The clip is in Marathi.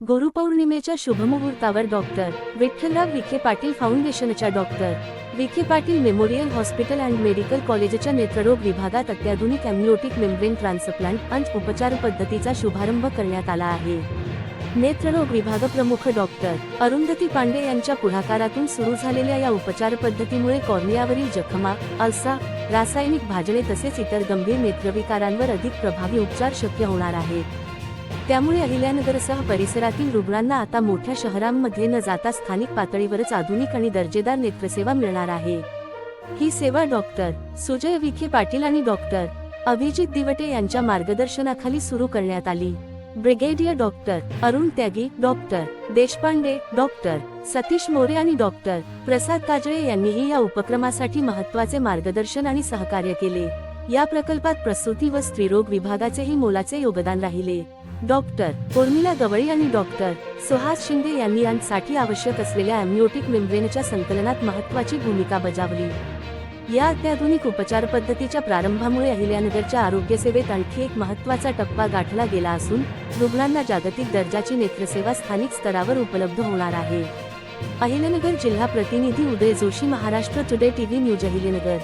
गुरुपौर्णिमेच्या शुभमुहूर्तावर डॉक्टर विठ्ठलराव विखे पाटील फाउंडेशनच्या doctor Vikhe Patil memorial hospital and medical कॉलेजच्या नेत्ररोग विभागात अत्याधुनिक एम्निओटिक मेम्ब्रेन ट्रान्सप्लांट अंत उपचार पद्धतीचा शुभारंभ करण्यात आला आहे। नेत्ररोग विभाग प्रमुख डॉक्टर अरुंधती पांडे यांच्या पुढाकारातून सुरू झालेल्या या उपचार पद्धतीमुळे कॉर्नियावरील जखमा, आलसा, रासायनिक भाजणे तसेच इतर गंभीर नेत्रविकारांवर अधिक प्रभावी उपचार शक्य होणार आहेत। त्यामुळे अहिल्यानगरसह परिसरातील रुग्णांना आता मोठ्या शहरांमध्ये न जाता स्थानिक पातळीवरच आधुनिक आणि दर्जेदार नेत्रसेवा मिळणार आहे। ही सेवा डॉक्टर सुजय विखे पाटील आणि डॉक्टर अभिजित दिवटे यांच्या मार्गदर्शनाखाली सुरू करण्यात आली। ब्रिगेडियर डॉक्टर अरुण त्यागी, डॉक्टर देशपांडे, डॉक्टर सतीश मोरे आणि डॉक्टर प्रसाद काजळे यांनीही या उपक्रमासाठी महत्त्वाचे मार्गदर्शन आणि सहकार्य केले। या प्रकल्पात प्रसूती व स्त्रीरोग विभागाचेही मोलाचे योगदान राहिले। डॉक्टर उर्मिला गवळी आणि डॉक्टर सुहास शिंदे यांनी यांसाठी आवश्यक असलेल्या एम्निओटिक मेम्ब्रेनच्या संकलनात महत्त्वाची भूमिका बजावली। या अत्याधुनिक उपचार पद्धतीच्या प्रारंभामुळे अहिल्यानगरच्या आरोग्यसेवेत आणखी एक महत्त्वाचा टप्पा गाठला गेला असून रुग्णांना जागतिक दर्जाची नेत्रसेवा स्थानिक स्तरावर उपलब्ध होणार आहे। अहिल्यानगर जिल्हा प्रतिनिधी Uday Joshi, Maharashtra today TV news, Ahilyanagar.